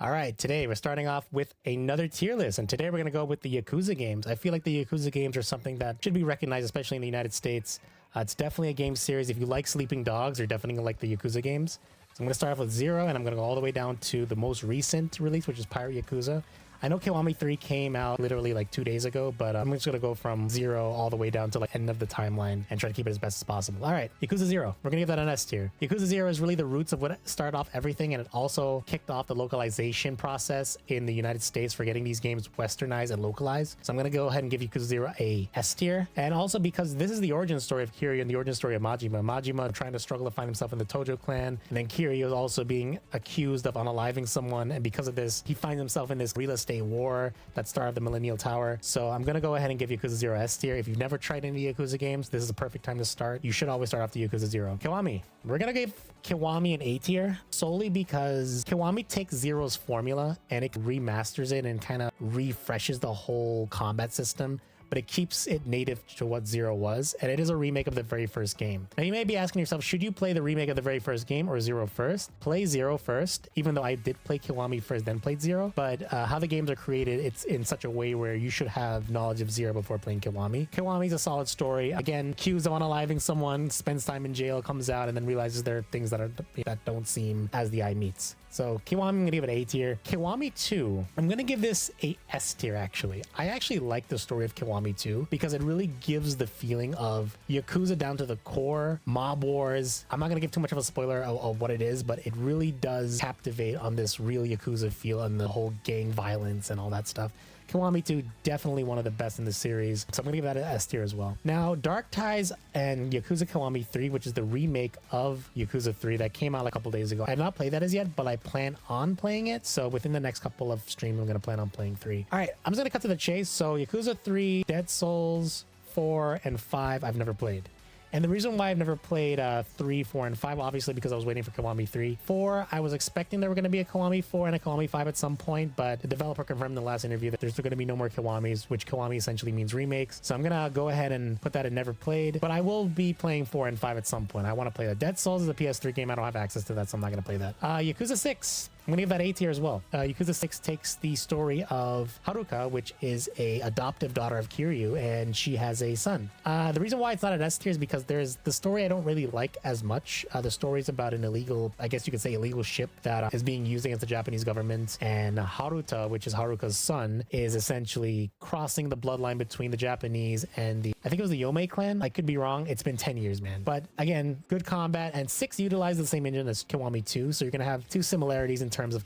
All right, today we're starting off with another tier list, and today we're going to go with the Yakuza games. I feel like the Yakuza games are something that should be recognized, especially in the United States. It's definitely a game series. If you like sleeping dogs, you're definitely going to like the Yakuza games. So I'm going to start off with 0, and I'm going to go all the way down to the most recent release, which is Pirate Yakuza. I know Kiwami 3 came out literally like 2 days ago, but I'm just going to go from 0 all the way down to like end of the timeline and try to keep it as best as possible. All right, Yakuza 0. We're going to give that an S tier. Yakuza 0 is really the roots of what started off everything, and it also kicked off the localization process in the United States for getting these games westernized and localized. So I'm going to go ahead and give Yakuza 0 a S tier. And also because this is the origin story of Kiryu and the origin story of Majima. Majima trying to struggle to find himself in the Tojo clan, and then Kiryu is also being accused of unaliving someone, and because of this, he finds himself in this real estate war that started the Millennial Tower. So I'm gonna go ahead and give Yakuza 0 S tier. If you've never tried any Yakuza games, this is a perfect time to start. You should always start off the Yakuza 0. Kiwami. We're gonna give Kiwami an A tier solely because Kiwami takes Zero's formula and it remasters it and kind of refreshes the whole combat system, but it keeps it native to what 0 was, and it is a remake of the very first game. Now you may be asking yourself, should you play the remake of the very first game or 0 first? Play 0 first, even though I did play Kiwami first, then played 0, but how the games are created, it's in such a way where you should have knowledge of 0 before playing Kiwami. Kiwami's a solid story. Again, accused of unaliving someone, spends time in jail, comes out, and then realizes there are things that don't seem as the eye meets. So Kiwami, I'm gonna give it A tier. Kiwami 2, I'm gonna give this a S tier actually. I actually like the story of Kiwami 2 because it really gives the feeling of Yakuza down to the core, mob wars. I'm not gonna give too much of a spoiler of what it is, but it really does captivate on this real Yakuza feel and the whole gang violence and all that stuff. Kiwami 2, definitely one of the best in the series, so I'm gonna give that an S tier as well. Now, Dark Ties and Yakuza Kiwami 3, which is the remake of Yakuza 3 that came out a couple days ago. I have not played that as yet, but I plan on playing it, so within the next couple of streams, I'm gonna plan on playing 3. All right, I'm just gonna cut to the chase. So Yakuza 3, Dead Souls 4, and 5, I've never played. And the reason why I've never played 3, 4, and 5, obviously because I was waiting for Kiwami 3. 4, I was expecting there were going to be a Kiwami 4 and a Kiwami 5 at some point, but the developer confirmed in the last interview that there's going to be no more Kiwamis, which Kiwami essentially means remakes. So I'm going to go ahead and put that in never played, but I will be playing 4 and 5 at some point. I want to play that. Dead Souls is a PS3 game. I don't have access to that, so I'm not going to play that. Yakuza 6. I'm gonna give that A tier as well. Yakuza 6 takes the story of Haruka, which is a adoptive daughter of Kiryu, and she has a son. The reason why it's not an S tier is because there's the story I don't really like as much. The story's about an illegal, I guess you could say illegal ship that is being used against the Japanese government, and Haruta, which is Haruka's son, is essentially crossing the bloodline between the Japanese and the, I think it was the Yomei clan. I could be wrong. It's been 10 years, man. But again, good combat, and 6 utilizes the same engine as Kiwami 2, so you're gonna have 2 similarities in terms of